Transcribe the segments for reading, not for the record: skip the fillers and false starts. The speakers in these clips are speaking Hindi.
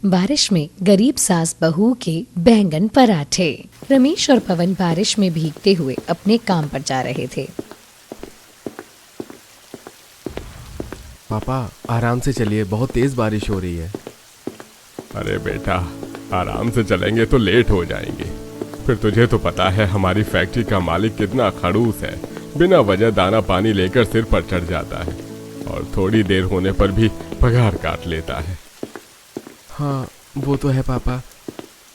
बारिश में गरीब सास बहू के बैंगन पराठे। रमेश और पवन बारिश में भीगते हुए अपने काम पर जा रहे थे। पापा आराम से चलिए, बहुत तेज बारिश हो रही है। अरे बेटा, आराम से चलेंगे तो लेट हो जाएंगे। फिर तुझे तो पता है हमारी फैक्ट्री का मालिक कितना खड़ूस है, बिना वजह दाना पानी लेकर सिर पर चढ़ जाता है और थोड़ी देर होने पर भी पगार काट लेता है। हाँ वो तो है पापा,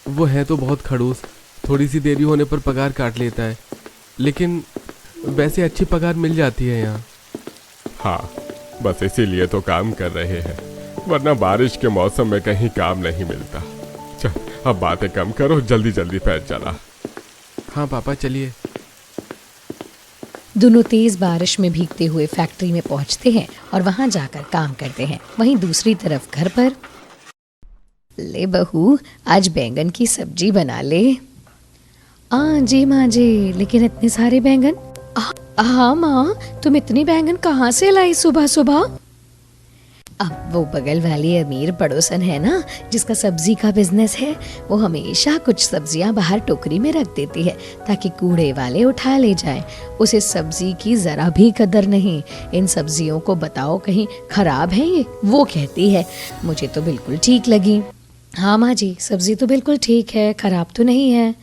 वो है तो बहुत खड़ूस, थोड़ी सी देरी होने पर पगार काट लेता है, लेकिन वैसे अच्छी पगार मिल जाती है यहाँ। हाँ, बस इसीलिए तो काम कर रहे हैं, वरना बारिश के मौसम में कहीं काम नहीं मिलता। चल अब बातें कम करो, जल्दी जल्दी पैर चला। हाँ पापा चलिए। दोनों तेज बारिश में भीगते हुए फैक्ट्री में पहुंचते हैं और वहां जाकर काम करते हैं। वहीं दूसरी तरफ घर पर, ले बहू आज बैंगन की सब्जी बना ले। जी माँ जी, लेकिन इतने सारे बैंगन? हाँ माँ, तुम इतनी बैंगन कहाँ से लाई सुबह सुबह? अब वो बगल वाली अमीर पड़ोसन है ना, जिसका सब्जी का बिजनेस है, वो हमेशा कुछ सब्जियां बाहर टोकरी में रख देती है ताकि कूड़े वाले उठा ले जाएं। उसे सब्जी की जरा भी कदर नहीं। इन सब्जियों को बताओ कहीं खराब है ये? वो कहती है मुझे तो बिल्कुल ठीक लगी। हाँ माँ जी, सब्जी तो बिल्कुल ठीक है, खराब तो नहीं है।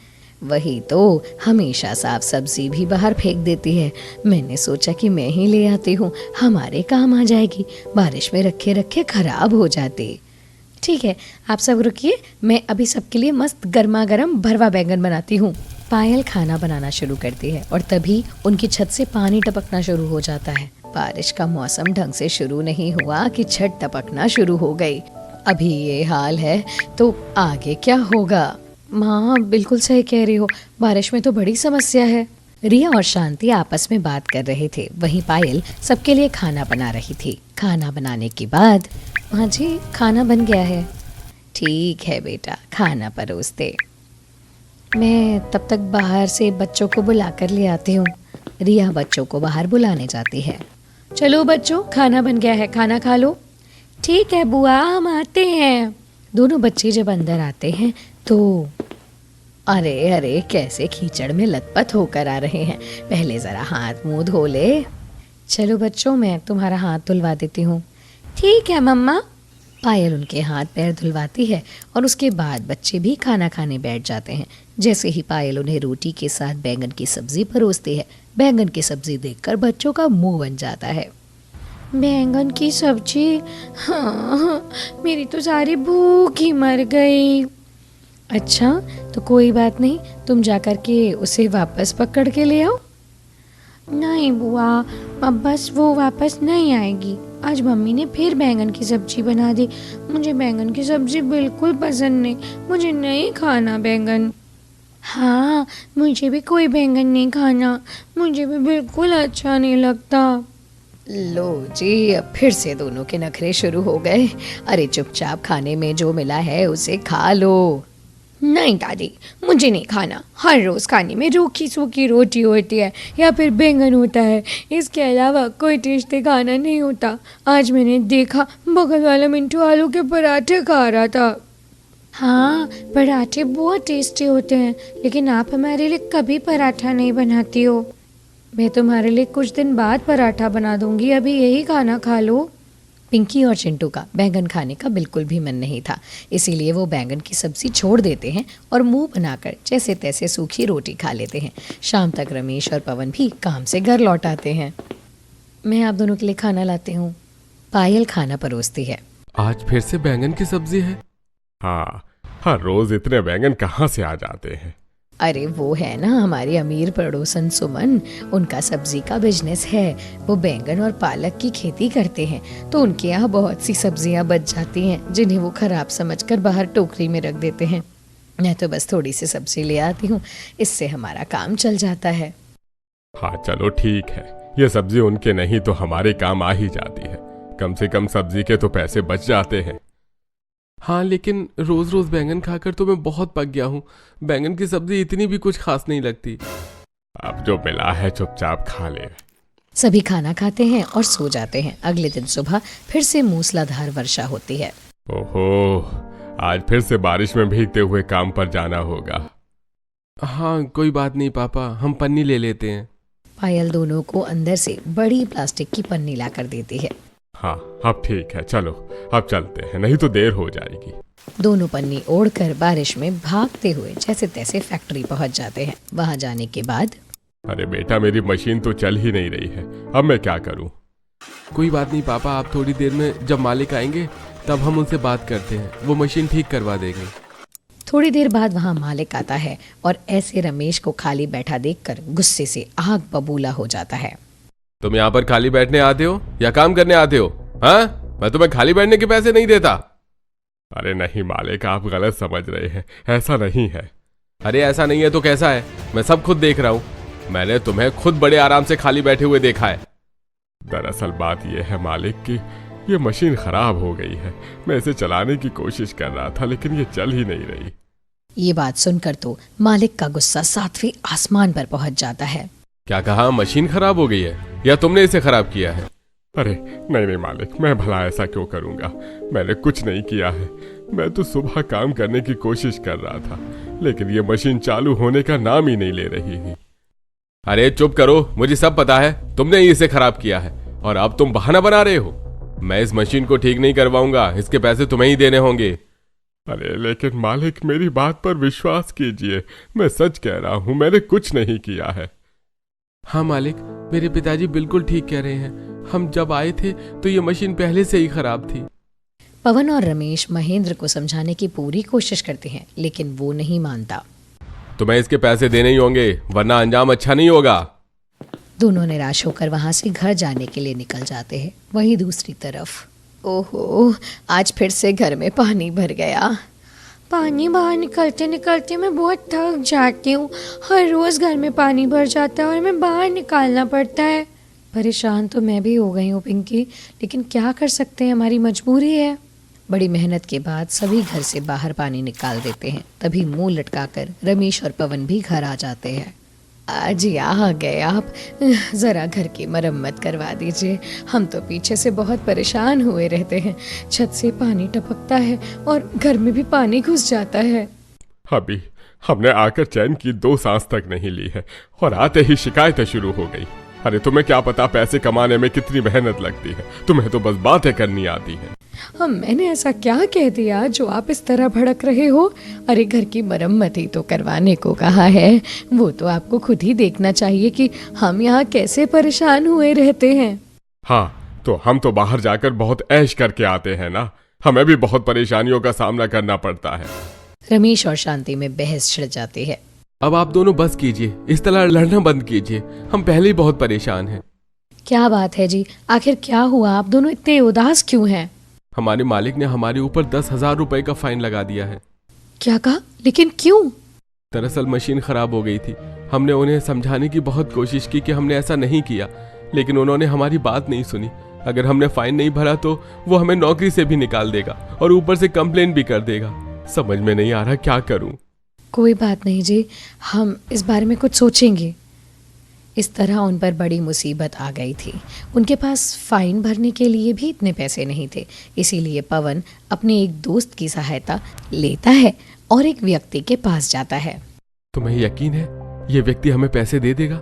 वही तो, हमेशा साफ सब्जी भी बाहर फेंक देती है। मैंने सोचा कि मैं ही ले आती हूँ, हमारे काम आ जाएगी, बारिश में रखे रखे खराब हो जाते। ठीक है, आप सब रुकिए, मैं अभी सबके लिए मस्त गर्मा गर्म भरवा बैंगन बनाती हूँ। पायल खाना बनाना शुरू करती है और तभी उनकी छत से पानी टपकना शुरू हो जाता है। बारिश का मौसम ढंग से शुरू नहीं हुआ कि छत टपकना शुरू हो गई। अभी ये हाल है तो आगे क्या होगा? माँ बिल्कुल सही कह रही हो, बारिश में तो बड़ी समस्या है। रिया और शांति आपस में बात कर रहे थे। वहीं पायल सबके लिए खाना बना रही थी। खाना बनाने के बाद, माँ जी खाना बन गया है। ठीक है बेटा, खाना परोस दे। मैं तब तक बाहर से बच्चों को बुला कर ले आती हूँ। रिया बच्चों को बाहर बुलाने जाती है। चलो बच्चों, खाना बन गया है, खाना खा लो। ठीक है बुआ, हम आते हैं। दोनों बच्चे जब अंदर आते हैं तो अरे अरे कैसे कीचड़ में लथपथ होकर आ रहे हैं। पहले ज़रा हाथ मुंह धो ले। चलो बच्चों, मैं तुम्हारा हाथ धुलवा देती हूँ। ठीक है मम्मा। पायल उनके हाथ पैर धुलवाती है और उसके बाद बच्चे भी खाना खाने बैठ जाते हैं। जैसे ही पायल उन्हें रोटी के साथ बैंगन की सब्जी परोसती है, बैंगन की सब्जी देखकर बच्चों का मुंह बन जाता है। बैंगन की सब्जी? हाँ, मेरी तो सारी भूख ही मर गई। अच्छा तो कोई बात नहीं, तुम जाकर के उसे वापस पकड़ के ले आओ। नहीं बुआ, अब बस वो वापस नहीं आएगी। आज मम्मी ने फिर बैंगन की सब्जी बना दी। मुझे बैंगन की सब्जी बिल्कुल पसंद नहीं, मुझे नहीं खाना बैंगन। हाँ, मुझे भी कोई बैंगन नहीं खाना, मुझे भी बिल्कुल अच्छा नहीं लगता। लो जी, अब फिर से दोनों के नखरे शुरू हो गए। अरे चुपचाप खाने में जो मिला है उसे खा लो। नहीं दादी, मुझे नहीं खाना। हर रोज़ खाने में रूखी सूखी रोटी होती है या फिर बैंगन होता है, इसके अलावा कोई टेस्टी खाना नहीं होता। आज मैंने देखा बगल वाला मिंटू आलू के पराठे खा रहा था। हाँ, पराठे बहुत टेस्टी होते हैं, लेकिन आप हमारे लिए कभी पराठा नहीं बनाती हो। मैं तुम्हारे लिए कुछ दिन बाद पराठा बना दूंगी, अभी यही खाना खा लो। पिंकी और चिंटू का बैंगन खाने का बिल्कुल भी मन नहीं था, इसीलिए वो बैंगन की सब्जी छोड़ देते हैं और मुंह बनाकर जैसे तैसे सूखी रोटी खा लेते हैं। शाम तक रमेश और पवन भी काम से घर लौट आते हैं। मैं आप दोनों के लिए खाना लाती हूँ। पायल खाना परोसती है। आज फिर से बैंगन की सब्जी है? हाँ, हर रोज इतने बैंगन कहाँ से आ जाते हैं? अरे वो है ना हमारी अमीर पड़ोसन सुमन, उनका सब्जी का बिजनेस है। वो बैंगन और पालक की खेती करते हैं, तो उनके यहाँ बहुत सी सब्जियाँ बच जाती हैं जिन्हें वो खराब समझकर बाहर टोकरी में रख देते हैं। मैं तो बस थोड़ी सी सब्जी ले आती हूँ, इससे हमारा काम चल जाता है। हाँ चलो ठीक है, ये सब्जी उनके नहीं तो हमारे काम आ ही जाती है। कम से कम सब्जी के तो पैसे बच जाते हैं। हाँ लेकिन रोज रोज बैंगन खाकर तो मैं बहुत पक गया हूँ। बैंगन की सब्जी इतनी भी कुछ खास नहीं लगती। अब जो मिला है चुपचाप खा ले। सभी खाना खाते हैं और सो जाते हैं। अगले दिन सुबह फिर से मूसलाधार वर्षा होती है। ओहो, आज फिर से बारिश में भीगते हुए काम पर जाना होगा। हाँ कोई बात नहीं पापा, हम पन्नी ले लेते हैं। पायल दोनों को अंदर से बड़ी प्लास्टिक की पन्नी लाकर देती है। हाँ अब ठीक है, चलो अब चलते हैं, नहीं तो देर हो जाएगी। दोनों पन्नी ओढ़कर बारिश में भागते हुए जैसे तैसे फैक्ट्री पहुंच जाते हैं। वहां जाने के बाद अरे बेटा, मेरी मशीन तो चल ही नहीं रही है, अब मैं क्या करूं? कोई बात नहीं पापा, आप थोड़ी देर में जब मालिक आएंगे तब हम उनसे बात करते हैं, वो मशीन ठीक करवा देंगे। थोड़ी देर बाद वहां मालिक आता है और ऐसे रमेश को खाली बैठा देखकर गुस्से से आग बबूला हो जाता है। तुम यहाँ पर खाली बैठने आते हो या काम करने आते हो? हाँ, मैं तुम्हें खाली बैठने के पैसे नहीं देता। अरे नहीं मालिक, आप गलत समझ रहे हैं, ऐसा नहीं है। अरे ऐसा नहीं है तो कैसा है? मैं सब खुद देख रहा हूँ, मैंने तुम्हें खुद बड़े आराम से खाली बैठे हुए देखा है। दरअसल बात यह है मालिक कि ये मशीन खराब हो गई है। मैं इसे चलाने की कोशिश कर रहा था लेकिन ये चल ही नहीं रही। ये बात सुनकर तो मालिक का गुस्सा 7वें आसमान पर पहुंच जाता है। क्या कहा? मशीन खराब हो गई है या तुमने इसे खराब किया है? अरे नहीं नहीं मालिक, मैं भला ऐसा क्यों करूंगा, मैंने कुछ नहीं किया है। मैं तो सुबह काम करने की कोशिश कर रहा था लेकिन ये मशीन चालू होने का नाम ही नहीं ले रही थी। अरे चुप करो, मुझे सब पता है, तुमने ही इसे खराब किया है और अब तुम बहाना बना रहे हो। मैं इस मशीन को ठीक नहीं करवाऊंगा, इसके पैसे तुम्हें ही देने होंगे। अरे लेकिन मालिक, मेरी बात पर विश्वास कीजिए, मैं सच कह रहा हूं, मैंने कुछ नहीं किया है। हाँ मालिक, मेरे पिताजी बिल्कुल ठीक कह रहे हैं, हम जब आए थे तो ये मशीन पहले से ही खराब थी। पवन और रमेश महेंद्र को समझाने की पूरी कोशिश करते हैं लेकिन वो नहीं मानता। तुम्हें इसके पैसे देने ही होंगे वरना अंजाम अच्छा नहीं होगा। दोनों निराश होकर वहां से घर जाने के लिए निकल जाते हैं। वहीं दूसरी तरफ ओहो, आज फिर से घर में पानी भर गया। पानी बाहर निकलते निकलते मैं बहुत थक जाती हूँ। हर रोज घर में पानी भर जाता है और मैं बाहर निकालना पड़ता है। परेशान तो मैं भी हो गई हूँ पिंकी, लेकिन क्या कर सकते हैं, हमारी मजबूरी है। बड़ी मेहनत के बाद सभी घर से बाहर पानी निकाल देते हैं। तभी मुंह लटकाकर रमेश और पवन भी घर आ जाते हैं। जी आ गए आप, ज़रा घर की मरम्मत करवा दीजिए, हम तो पीछे से बहुत परेशान हुए रहते हैं। छत से पानी टपकता है और घर में भी पानी घुस जाता है। अभी हमने आकर चैन की 2 सांस तक नहीं ली है और आते ही शिकायतें शुरू हो गई। अरे तुम्हें क्या पता पैसे कमाने में कितनी मेहनत लगती है, तुम्हें तो बस बातें करनी आती है। मैंने ऐसा क्या कह दिया जो आप इस तरह भड़क रहे हो? अरे घर की मरम्मत ही तो करवाने को कहा है, वो तो आपको खुद ही देखना चाहिए कि हम यहाँ कैसे परेशान हुए रहते हैं। हाँ तो हम तो बाहर जाकर बहुत ऐश करके आते हैं ना, हमें भी बहुत परेशानियों का सामना करना पड़ता है। रमेश और शांति में बहस छिड़ जाती है। अब आप दोनों बस कीजिए, इस तरह लड़ना बंद कीजिए, हम पहले ही बहुत परेशान हैं। क्या बात है जी, आखिर क्या हुआ? आप दोनों इतने उदास क्यों हैं? हमारे मालिक ने हमारे ऊपर 10,000 रुपए का फाइन लगा दिया है। क्या कहा? लेकिन क्यों? दरअसल मशीन खराब हो गई थी। हमने उन्हें समझाने की बहुत कोशिश की कि हमने ऐसा नहीं किया, लेकिन उन्होंने हमारी बात नहीं सुनी। अगर हमने फाइन नहीं भरा तो वो हमें नौकरी से भी निकाल देगा और ऊपर से कंप्लेन भी कर देगा। समझ में नहीं आ रहा क्या करूं। कोई बात नहीं जी, हम इस बारे में कुछ सोचेंगे। इस तरह उन पर बड़ी मुसीबत आ गई थी। उनके पास फाइन भरने के लिए भी इतने पैसे नहीं थे। इसीलिए पवन अपने एक दोस्त की सहायता लेता है और एक व्यक्ति के पास जाता है। तुम्हें यकीन है ये व्यक्ति हमें पैसे दे देगा?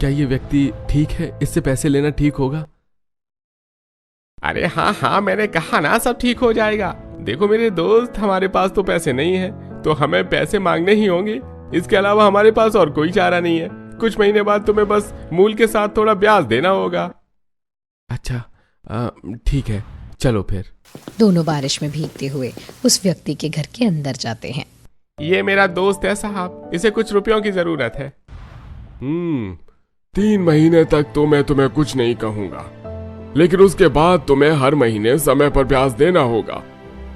क्या ये व्यक्ति ठीक है? इससे पैसे लेना ठीक होगा? अरे हाँ हाँ, मैंने कहा ना सब ठीक हो जाएगा। देखो मेरे दोस्त, हमारे पास तो पैसे नहीं है तो हमें पैसे मांगने ही होंगे, इसके अलावा हमारे पास और कोई चारा नहीं है। कुछ महीने बाद तुम्हें बस मूल के साथ थोड़ा ब्याज देना होगा। अच्छा ठीक है, चलो फिर। दोनों बारिश में भीगते हुए उस व्यक्ति के घर के अंदर जाते हैं। ये मेरा दोस्त है साहब, इसे कुछ रुपयों की जरूरत है। 3 महीने तक तो मैं तुम्हें कुछ नहीं कहूंगा, लेकिन उसके बाद तुम्हें हर महीने समय पर ब्याज देना होगा।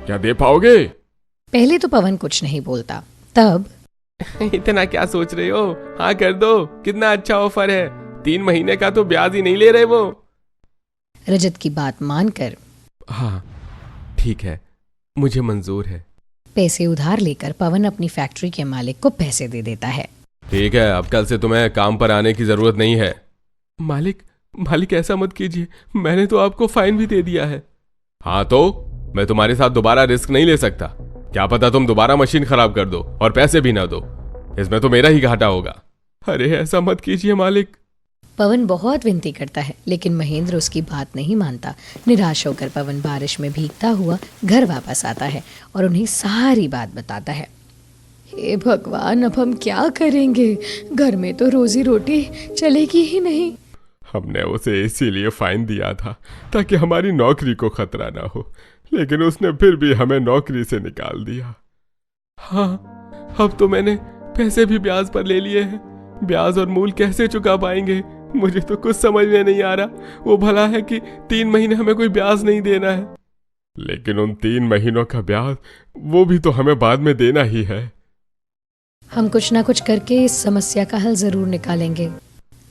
क्या दे पाओगे? पहले तो पवन कुछ नहीं बोलता, तब इतना क्या सोच रहे हो, हाँ कर दो, कितना अच्छा ऑफर है। 3 महीने का तो ब्याज ही नहीं ले रहे वो। रजत की बात मानकर हाँ ठीक है, मुझे मंजूर है। पैसे उधार लेकर पवन अपनी फैक्ट्री के मालिक को पैसे दे देता है। ठीक है, अब कल से तुम्हें काम पर आने की जरूरत नहीं है। मालिक ऐसा मत कीजिए, मैंने तो आपको फाइन भी दे दिया है। हाँ तो मैं तुम्हारे साथ दोबारा रिस्क नहीं ले सकता। क्या पता तुम दोबारा मशीन खराब कर दो और पैसे भी ना दो, इसमें तो मेरा ही घाटा होगा। अरे ऐसा मत कीजिए मालिक। पवन बहुत विनती करता है लेकिन महेंद्र उसकी बात नहीं मानता। निराश होकर पवन बारिश में भीगता हुआ घर वापस आता है और उन्हें सारी बात बताता है। हे भगवान, अब हम क्या करेंगे? घर में तो रोजी रोटी चलेगी ही नहीं। हमने उसे इसीलिए फाइन दिया था ताकि हमारी नौकरी को खतरा ना हो, लेकिन उसने फिर भी हमें नौकरी से निकाल दिया। हाँ, अब तो मैंने पैसे भी ब्याज पर ले लिए हैं। ब्याज और मूल कैसे चुका पाएंगे? मुझे तो कुछ समझ में नहीं आ रहा। वो भला है कि 3 महीने हमें कोई ब्याज नहीं देना है। लेकिन उन 3 महीनों का ब्याज वो भी तो हमें बाद में देना ही है। हम कुछ ना कुछ करके इस समस्या का हल जरूर निकालेंगे।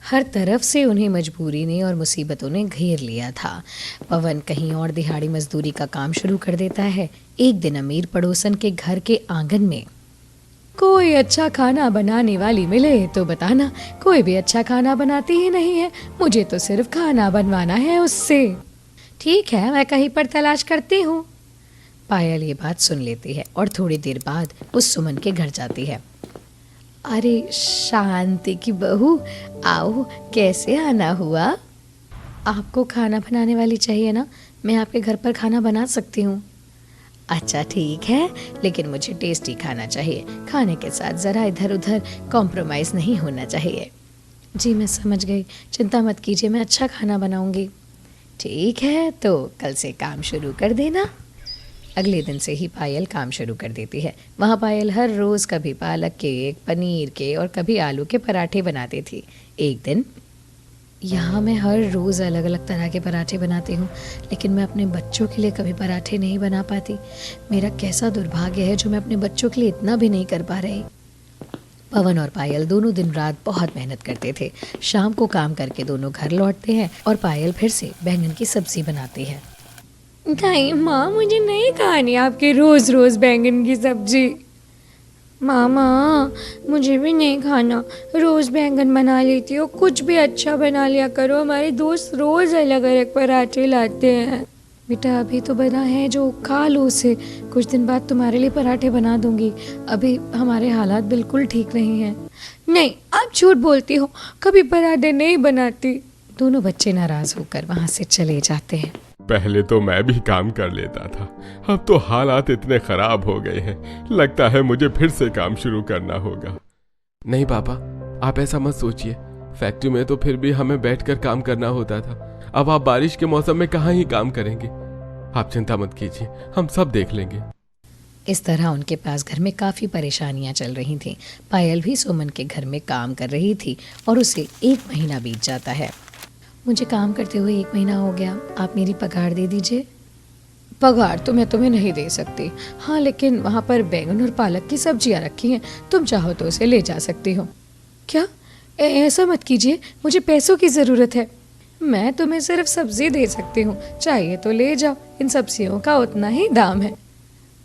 हर तरफ से उन्हें मजबूरी ने और मुसीबतों ने घेर लिया था। पवन कहीं और दिहाड़ी मजदूरी का काम शुरू कर देता है। एक दिन अमीर पड़ोसन के घर के आंगन में, कोई अच्छा खाना बनाने वाली मिले तो बताना। कोई भी अच्छा खाना बनाती ही नहीं है, मुझे तो सिर्फ खाना बनवाना है उससे। ठीक है, मैं कहीं पर तलाश करती हूँ। पायल ये बात सुन लेती है और थोड़ी देर बाद उस सुमन के घर जाती है। अरे शांति की बहू, आओ, कैसे आना हुआ? आपको खाना बनाने वाली चाहिए ना? मैं आपके घर पर खाना बना सकती हूँ। अच्छा ठीक है, लेकिन मुझे टेस्टी खाना चाहिए। खाने के साथ ज़रा इधर उधर कॉम्प्रोमाइज़ नहीं होना चाहिए। जी मैं समझ गई, चिंता मत कीजिए, मैं अच्छा खाना बनाऊंगी। ठीक है, तो कल से काम शुरू कर देना। अगले दिन से ही पायल काम शुरू कर देती है। वहाँ पायल हर रोज़ कभी पालक के, पनीर के और कभी आलू के पराठे बनाती थी। एक दिन, यहाँ मैं हर रोज़ अलग अलग तरह के पराठे बनाती हूँ, लेकिन मैं अपने बच्चों के लिए कभी पराठे नहीं बना पाती। मेरा कैसा दुर्भाग्य है जो मैं अपने बच्चों के लिए इतना भी नहीं कर पा रही। पवन और पायल दोनों दिन रात बहुत मेहनत करते थे। शाम को काम करके दोनों घर लौटते हैं और पायल फिर से बैंगन की सब्जी बनाती है। नहीं माँ, मुझे नहीं खानी आपके रोज़ रोज़ बैंगन की सब्जी। मामा, मुझे भी नहीं खाना। रोज़ बैंगन बना लेती हो, कुछ भी अच्छा बना लिया करो। हमारे दोस्त रोज़ अलग अलग पराठे लाते हैं। बेटा अभी तो बना है, जो खा लो उसे। कुछ दिन बाद तुम्हारे लिए पराठे बना दूंगी। अभी हमारे हालात बिल्कुल ठीक नहीं हैं। नहीं, आप झूठ बोलती हो, कभी पराठे नहीं बनाती। दोनों बच्चे नाराज़ होकर वहाँ से चले जाते हैं। पहले तो मैं भी काम कर लेता था, अब तो हालात इतने खराब हो गए हैं, लगता है मुझे फिर से काम शुरू करना होगा। नहीं पापा, आप ऐसा मत सोचिए। फैक्ट्री में तो फिर भी हमें बैठकर काम करना होता था। अब आप बारिश के मौसम में कहाँ ही काम करेंगे। आप चिंता मत कीजिए, हम सब देख लेंगे। इस तरह उनके पास घर में काफ़ी परेशानियां चल रही थीं। पायल भी सुमन के घर में काम कर रही थी और उसे 1 महीना बीत जाता है। मुझे काम करते हुए 1 महीना हो गया, आप मेरी पगार दे दीजिए। पगार तो मैं तुम्हें नहीं दे सकती। हाँ, लेकिन वहाँ पर बैंगन और पालक की सब्जियाँ रखी हैं, तुम चाहो तो उसे ले जा सकती हो। क्या? ऐसा मत कीजिए, मुझे पैसों की ज़रूरत है। मैं तुम्हें सिर्फ सब्जी दे सकती हूँ, चाहिए तो ले जाओ, इन सब्जियों का उतना ही दाम है।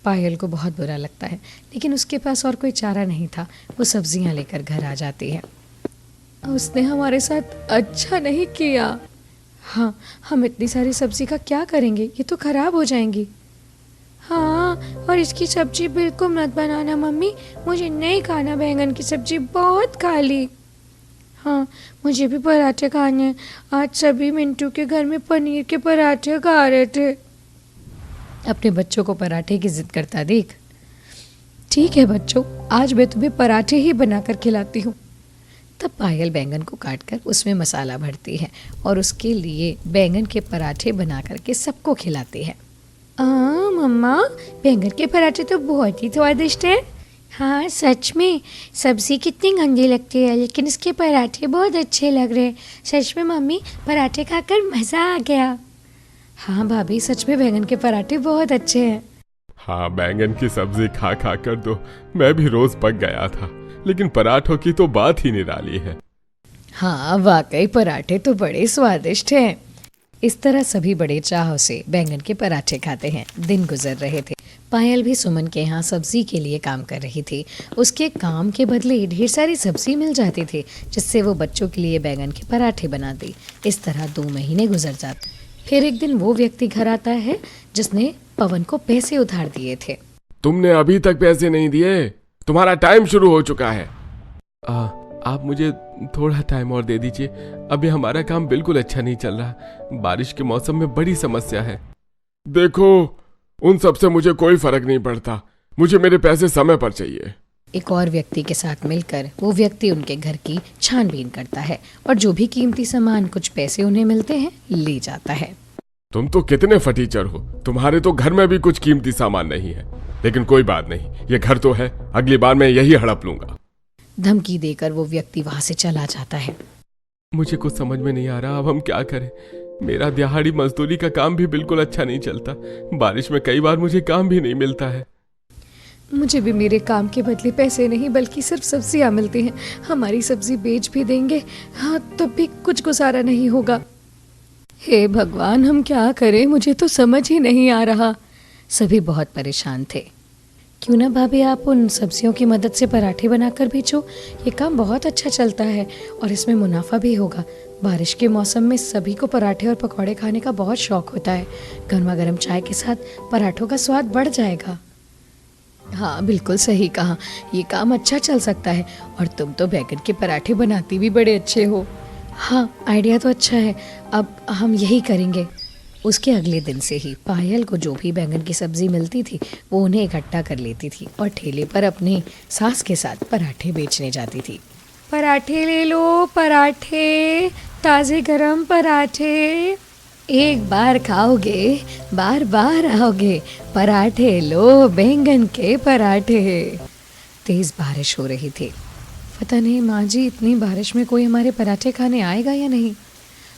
पायल को बहुत बुरा लगता है, लेकिन उसके पास और कोई चारा नहीं था। वो सब्जियाँ लेकर घर आ जाती है। उसने हमारे साथ अच्छा नहीं किया। हाँ, हम इतनी सारी सब्जी का क्या करेंगे, ये तो खराब हो जाएंगी। हाँ, और इसकी सब्जी बिल्कुल मत बनाना मम्मी, मुझे नहीं खाना बैंगन की सब्जी, बहुत खा ली। हाँ, मुझे भी पराठे खाने हैं। आज सभी मिंटू के घर में पनीर के पराठे खा रहे थे। अपने बच्चों को पराठे की जिद करता देख। ठीक है बच्चों, आज मैं तुम्हें पराठे ही बनाकर खिलाती हूँ। तब पायल बैंगन को काटकर उसमें मसाला भरती है और उसके लिए बैंगन के पराठे बना करके सबको खिलाती है। मम्मा, बैंगन के पराठे तो बहुत ही स्वादिष्ट है। हाँ सच में, सब्जी कितनी गंदी लगती है, लेकिन इसके पराठे बहुत अच्छे लग रहे हैं। सच में मम्मी, पराठे खाकर मज़ा आ गया। हाँ भाभी, सच में बैंगन के पराठे बहुत अच्छे हैं। हाँ, बैंगन की सब्जी खा खा कर तो मैं भी रोज पक गया था, लेकिन पराठों की तो बात ही निराली है। हाँ वाकई, पराठे तो बड़े स्वादिष्ट हैं। इस तरह सभी बड़े चाव से बैंगन के पराठे खाते हैं। दिन गुजर रहे थे। पायल भी सुमन के यहाँ सब्जी के लिए काम कर रही थी। उसके काम के बदले ढेर सारी सब्जी मिल जाती थी, जिससे वो बच्चों के लिए बैंगन के पराठे बनाती। इस तरह 2 महीने गुजर जाते। फिर एक दिन वो व्यक्ति घर आता है जिसने पवन को पैसे उधार दिए थे। तुमने अभी तक पैसे नहीं दिए, तुम्हारा टाइम शुरू हो चुका है। आप मुझे थोड़ा टाइम और दे दीजिए, अभी हमारा काम बिल्कुल अच्छा नहीं चल रहा। बारिश के मौसम में बड़ी समस्या है। देखो, उन सब से मुझे कोई फर्क नहीं पड़ता, मुझे मेरे पैसे समय पर चाहिए। एक और व्यक्ति के साथ मिलकर वो व्यक्ति उनके घर की छानबीन करता है और जो भी कीमती सामान कुछ पैसे उन्हें मिलते हैं ले जाता है। तुम तो कितने फटीचर हो, तुम्हारे तो घर में भी कुछ कीमती सामान नहीं है। लेकिन कोई बात नहीं, ये घर तो है, अगली बार मैं यही हड़प लूंगा। धमकी देकर वो व्यक्ति वहां से चला जाता है। मुझे कुछ समझ में नहीं आ रहा, अब हम क्या करें। मेरा दिहाड़ी मजदूरी का काम भी बिल्कुल अच्छा नहीं चलता। बारिश में कई बार मुझे काम भी नहीं मिलता है। मुझे भी मेरे काम के बदले पैसे नहीं बल्कि सिर्फ सब्जियां मिलती हैं। हमारी सब्जी बेच भी देंगे, हाँ, तब भी कुछ गुजारा नहीं होगा। हे भगवान, हम क्या करें, मुझे तो समझ ही नहीं आ रहा। सभी बहुत परेशान थे। क्यों ना भाभी आप उन सब्जियों की मदद से पराठे बनाकर बेचो, ये काम बहुत अच्छा चलता है और इसमें मुनाफा भी होगा। बारिश के मौसम में सभी को पराठे और पकौड़े खाने का बहुत शौक होता है। गर्मा गर्म चाय के साथ पराठों का स्वाद बढ़ जाएगा। हाँ, बिल्कुल सही कहा, ये काम अच्छा चल सकता है। और तुम तो बैगन के पराठे बनाती भी बड़े अच्छे हो। हाँ, आइडिया तो अच्छा है, अब हम यही करेंगे। उसके अगले दिन से ही पायल को जो भी बैंगन की सब्जी मिलती थी वो उन्हें इकट्ठा कर लेती थी और ठेले पर अपनी सास के साथ पराठे बेचने जाती थी। पराठे ले लो, पराठे, ताज़े गरम पराठे, एक बार खाओगे बार बार आओगे, पराठे लो, बैंगन के पराठे। तेज़ बारिश हो रही थी। पता नहीं माँ जी, इतनी बारिश में कोई हमारे पराठे खाने आएगा या नहीं।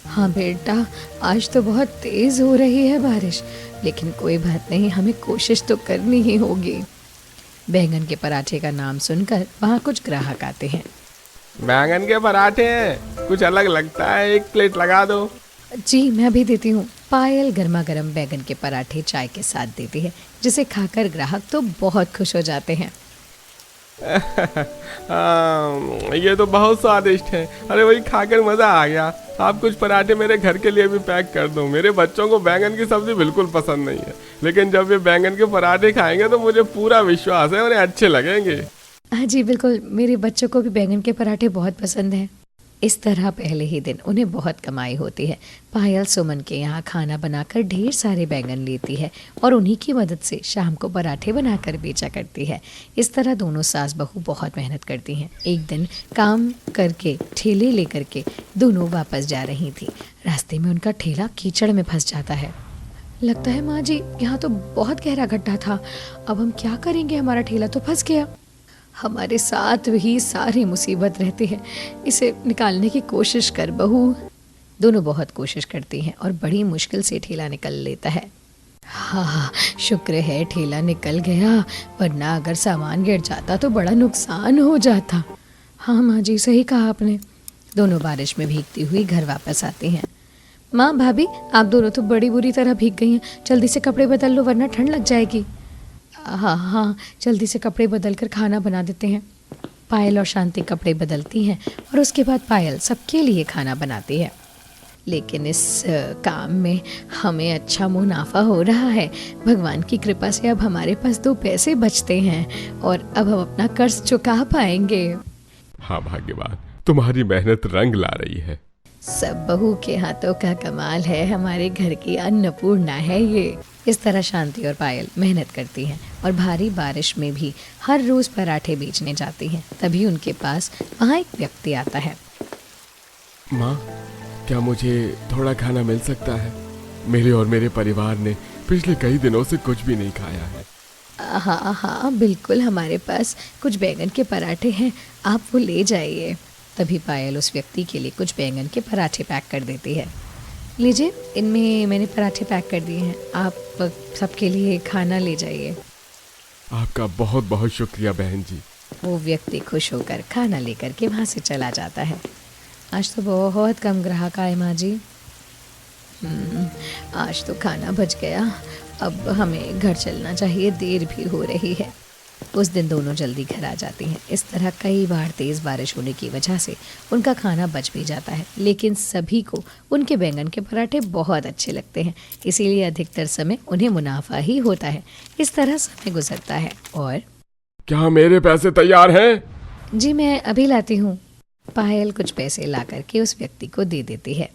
हाँ बेटा, आज तो बहुत तेज़ हो रही है बारिश, लेकिन कोई बात नहीं, हमें कोशिश तो करनी ही होगी। बैंगन के पराठे का नाम सुनकर वहाँ कुछ ग्राहक आते हैं। बैंगन के पराठे हैं, कुछ अलग लगता है, एक प्लेट लगा दो। जी, मैं अभी देती हूँ। पायल गर्मा गर्म बैंगन के पराठे चाय के साथ देती है, जिसे खाकर ग्राहक तो बहुत खुश हो जाते हैं। ये तो बहुत स्वादिष्ट है। अरे वही खाकर मज़ा आ गया। आप कुछ पराठे मेरे घर के लिए भी पैक कर दो। मेरे बच्चों को बैंगन की सब्ज़ी बिल्कुल पसंद नहीं है, लेकिन जब ये बैंगन के पराठे खाएंगे तो मुझे पूरा विश्वास है उन्हें अच्छे लगेंगे। हाँ जी, बिल्कुल, मेरे बच्चों को भी बैंगन के पराठे बहुत पसंद हैं। इस तरह पहले ही दिन उन्हें बहुत कमाई होती है। पायल सुमन के यहाँ खाना बनाकर ढेर सारे बैंगन लेती है और उन्हीं की मदद से शाम को पराठे बनाकर बेचा करती है। इस तरह दोनों सास बहू बहुत मेहनत करती हैं। एक दिन काम करके ठेले लेकर के दोनों वापस जा रही थी। रास्ते में उनका ठेला कीचड़ में फंस जाता है। लगता है माँ जी, यहाँ तो बहुत गहरा गड्ढा था, अब हम क्या करेंगे, हमारा ठेला तो फंस गया। हमारे साथ ही सारी मुसीबत रहती है, इसे निकालने की कोशिश कर बहू। दोनों बहुत कोशिश करती हैं और बड़ी मुश्किल से ठेला निकल लेता है। हाँ, शुक्र है ठेला निकल गया, वरना अगर सामान गिर जाता तो बड़ा नुकसान हो जाता। हाँ माँ जी, सही कहा आपने। दोनों बारिश में भीगती हुई घर वापस आती हैं। माँ, भाभी, आप दोनों तो बड़ी बुरी तरह भीग गई हैं, जल्दी से कपड़े बदल लो वरना ठंड लग जाएगी। हाँ हाँ, जल्दी से कपड़े बदल कर खाना बना देते हैं। पायल और शांति कपड़े बदलती हैं और उसके बाद पायल सबके लिए खाना बनाती है। लेकिन इस काम में हमें अच्छा मुनाफा हो रहा है। भगवान की कृपा से अब हमारे पास 2 पैसे बचते हैं और अब हम अपना कर्ज चुका पाएंगे। हाँ भाग्यवान, तुम्हारी मेहनत रंग ला रही है। सब बहू के हाथों का कमाल है, हमारे घर की अन्नपूर्णा है ये। इस तरह शांति और पायल मेहनत करती हैं और भारी बारिश में भी हर रोज पराठे बेचने जाती हैं। तभी उनके पास वहाँ एक व्यक्ति आता है। माँ, क्या मुझे थोड़ा खाना मिल सकता है? मेरे और मेरे परिवार ने पिछले कई दिनों से कुछ भी नहीं खाया है। हाँ हाँ, बिल्कुल, हमारे पास कुछ बैंगन के पराठे हैं, आप वो ले जाइए। तभी पायल उस व्यक्ति के लिए कुछ बैंगन के पराठे पैक कर देती है। लीजिए, इनमें मैंने पराठे पैक कर दिए हैं, आप सबके लिए खाना ले जाइए। आपका बहुत बहुत शुक्रिया बहन जी। वो व्यक्ति खुश होकर खाना लेकर के वहाँ से चला जाता है। आज तो बहुत कम ग्राहक आए माँ जी। आज तो खाना बच गया, अब हमें घर चलना चाहिए, देर भी हो रही है। उस दिन दोनों जल्दी घर आ जाती हैं। इस तरह कई बार तेज़ बारिश होने की वजह से उनका खाना बच भी जाता है, लेकिन सभी को उनके बैंगन के पराठे बहुत अच्छे लगते हैं, इसीलिए अधिकतर समय उन्हें मुनाफा ही होता है। इस तरह समय गुजरता है और क्या मेरे पैसे तैयार हैं? जी मैं अभी लाती हूँ। पायल कुछ पैसे ला करके उस व्यक्ति को दे देती है।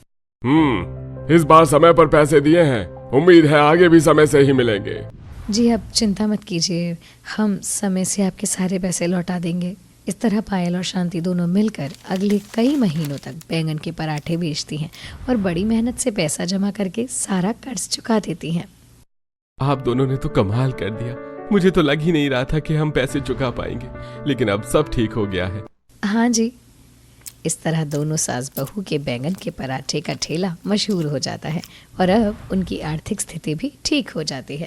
इस बार समय पर पैसे दिए हैं, उम्मीद है आगे भी समय से ही मिलेंगे। जी आप चिंता मत कीजिए, हम समय से आपके सारे पैसे लौटा देंगे। इस तरह पायल और शांति दोनों मिलकर अगले कई महीनों तक बैंगन के पराठे बेचती हैं और बड़ी मेहनत से पैसा जमा करके सारा कर्ज चुका देती हैं। आप दोनों ने तो कमाल कर दिया। मुझे तो लग ही नहीं रहा था कि हम पैसे चुका पाएंगे, लेकिन अब सब ठीक हो गया है। हाँ जी, इस तरह दोनों सास बहू के बैंगन के पराठे का ठेला मशहूर हो जाता है और अब उनकी आर्थिक स्थिति भी ठीक हो जाती है।